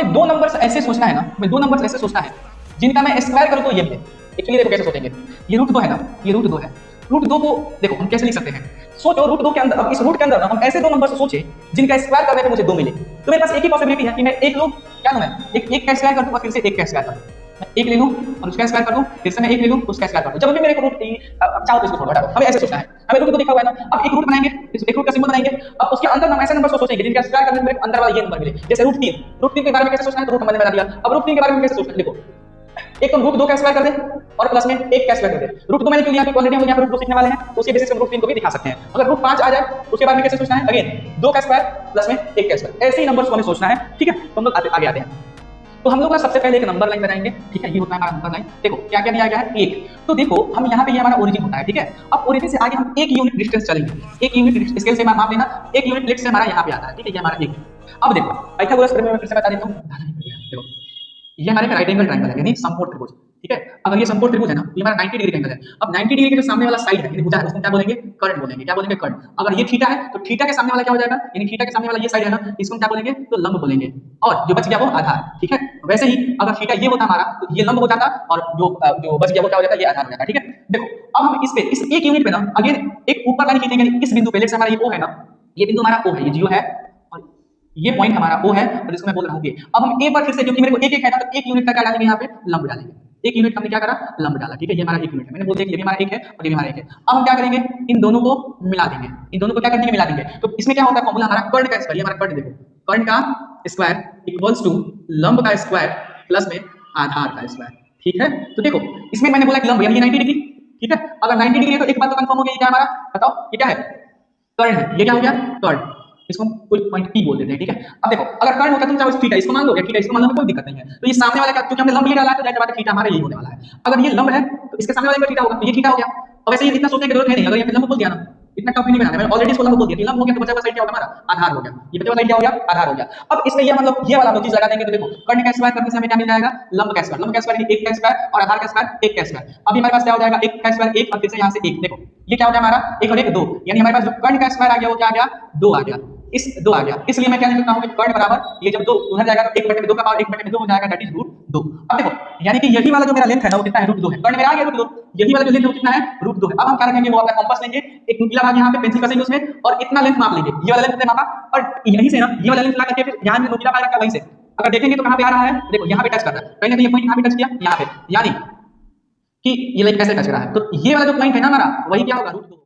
हमें दो नंबर्स ऐसे सोचना है ना, हमें दो नंबर्स ऐसे सोचना है जिनका मैं स्क्वायर करूं तो ये मिले। एक्चुअली देखो कैसे सोचेंगे, ये रूट दो है ना, ये रूट दो है। रूट दो को देखो हम कैसे लिख सकते हैं, सोचो रूट दो के अंदर, अब इस रूट के अंदर ना हम ऐसे दो नंबर सोचे जिनका स्क्वायर करने पे मुझे दो मिले। तो मेरे पास एक ही पॉसिबिलिटी है कि मैं एक लूं, क्या लूं मैं, एक का स्क्वायर कर दूं और फिर से एक का स्क्वायर कर दूं। मैं एक ले लूं और उसका स्क्वायर कर दूं, फिर से मैं एक ले लूं उसका स्क्वायर कर दूं। जब भी मेरे को रूट चाहो तो इसको छोड़ो, हटाओ। हमें ऐसे सोचना है, हमें रूट दो दिखा हुआ है ना, अब एक रूट बनाएंगे, एक रूट का सिंबल बनाएंगे। अब उसके अंदर हम ऐसे नंबर को सोचेंगे जिनका स्क्वायर करने पे मेरे को अंदर वाला ये नंबर मिले। जैसे रूट तीन, रूट तीन के बारे में कैसे सोचना है, तो रूट मैंने बना दिया। अब रूट तीन के बारे में कैसे सोचना है, देखो एक तो रूट दो का स्क्वायर कर दे और प्लस में एक का स्क्वायर कर दे। रूट दो मैंने क्यों लिया, क्योंकि ऑलरेडी हम यहाँ पर रूट दो सीखने वाले हैं, तो उसके बेसिस पे हम रूट तीन को भी दिखा सकते हैं। अगर रूट पांच आ जाए उसके बारे में कैसे सोचना है, अगेन दो का स्क्वायर प्लस में एक का स्क्वायर, ऐसे ही नंबर्स को हमें सोचना है। ठीक है, तो हम लोग आगे आते हैं। तो हम लोग ना सबसे पहले एक नंबर लाइन बनाएंगे। ठीक है, ये होता है हमारा नंबर लाइन। देखो क्या क्या दिया गया है, एक। तो देखो हम यहाँ पे ये हमारा ओरिजिन होता है। ठीक है, अब ओरिजिन से आगे हम एक यूनिट डिस्टेंस चलेंगे, एक यूनिट स्केल से माप लेना, एक यूनिट लेट से हमारा यहाँ पे आता है। ठीक है, ये हमारा एक। अब देखो पाइथागोरस थ्योरम में फिर से बता देता हूँ, देखो ये हमारे राइट एंगल ट्रायंगल है, यानी समकोण त्रिभुज। ठीक है, अगर ये समकोण त्रिभुज है ना, तो ये हमारा 90 डिग्री एंगल है। अब 90 डिग्री के जो सामने वाला साइड है, यानी भुजा है, उसको क्या बोलेंगे, कर्ण बोलेंगे। क्या बोलेंगे, कर्ण। अगर ये थीटा है तो थीटा के सामने वाला क्या हो जाएगा, यानी थीटा के सामने वाला ये साइड है ना, इसको हम क्या बोलेंगे, तो लंब बोलेंगे। और जो बच गया वो आधार। ठीक है, वैसे ही अगर थीटा ये होता हमारा तो ये लंब हो जाता और जो बच गया वो क्या हो जाता, ये आधार हो जाता। ठीक है, देखो अब हम इस पे इस एक यूनिट पे ना अगेन एक ऊपर लाइन खींचेंगे इस बिंदु पे। लेट्स से हमारा ये ओ है ना, ये बिंदु हमारा ओ है, ये जीरो है और ये पॉइंट हमारा ओ है और इसको मैं बोल रहा हूँ ये। अब हम एक बार फिर से, क्योंकि मेरे को एक एक है ना, तो एक यूनिट का क्या डालेंगे यहाँ पे, लंब डालेंगे। एक यूनिट हमने क्या करा, लंब डाला। ठीक है, ये हमारा एक यूनिट है, मैंने बोल दिया कि ये भी हमारा एक है और ये भी हमारा एक है। अब हम क्या करेंगे, इन दोनों को मिला देंगे। इन दोनों को क्या कर देंगे, मिला देंगे। तो इसमें क्या होता है, फॉर्मूला हमारा कर्ण का स्क्वायर, ये हमारा कर्ण देखो, कर्ण का स्क्वायर इक्वल्स टू लंब का स्क्वायर प्लस में आधार का स्क्वायर। ठीक है, तो देखो इसमें मैंने बोला कि लंब यानी 90 डिग्री। ठीक है, अगर 90 डिग्री है तो एक बात तो कंफर्म हो गई, क्या हमारा, बताओ ये क्या है, कर्ण है। ये क्या हो गया, कर्ण। इसको कोई पॉइंट पी बोल देते हैं। ठीक है, अब देखो अगर कर्ण होता है, तुम चाहो थीटा इसको मान लोगे, ठीक है, इसको मान लो, कोई दिक्कत नहीं है। तो ये सामने वाले का, क्योंकि हमने लंब ये डाला है तो जाहिर बात है थीटा हमारा यही होने वाला है। अगर ये लंब है तो इसके सामने वाले का थीटा होगा, तो ये थीटा हो गया। अब वैसे ये इतना सोचने की जरूरत है नहीं, अगर ये लंब बोल दिया ना, इतना टफ नहीं बनाना, मैंने ऑलरेडी इसको लंब बोल दिया कि लंब हो गया तो बचा हुआ साइड क्या होगा हमारा, आधार हो गया। ये बचा हुआ साइड क्या हो गया, आधार हो गया। अब इसमें ये मतलब ये वाला चीज लगा देंगे तो देखो कर्ण का स्क्वायर करने से हमें क्या मिल जाएगा, लंब का स्क्वायर। लंब का स्क्वायर एक का स्क्वायर और आधार का स्क्वायर एक का स्क्वायर। अभी हमारे पास क्या हो जाएगा, एक का स्क्वायर एक और फिर से यहाँ से एक। देखो ये क्या हो गया हमारा, एक और एक दो, यानी हमारे पास जो कर्ण का स्क्वायर आ गया वो क्या आ गया, दो आ गया। इस दो आ गया, इसलिए मैं क्या लिख सकता हूं कि कर्ण बराबर ये जब दो उधर जाएगा तो 1 बटे में 2 का पावर 1 बटे में 2 हो जाएगा, दैट इज रूट 2। अब देखो यानी कि यही वाला जो मेरा लेंथ है ना वो कितना है, रूट 2 है। कर्ण मेरा आ गया रूट 2, यही वाला जो लेंथ है वो कितना है, रूट 2 है। अब हम क्या करेंगे, वो अपना कंपास लेंगे, एक नुकीला भाग यहाँ पे पेंसिल कसेंगे उसमें और इतना लेंथ माप लेंगे। ये वाला लेंथ हमने मापा और यहीं से ना ये वाला लेंथ ला करके फिर यहाँ में नुकीला भाग रखा वहीं से अगर देखेंगे तो कहां पे आ रहा है, देखो यहाँ पे टच कर रहा है, कहीं ना कहीं ये पॉइंट यहाँ पे टच किया यहाँ पे, यानी कि ये लाइन कैसे टच कर रहा है, तो ये वाला जो पॉइंट है ना हमारा वही क्या होगा, रूट 2।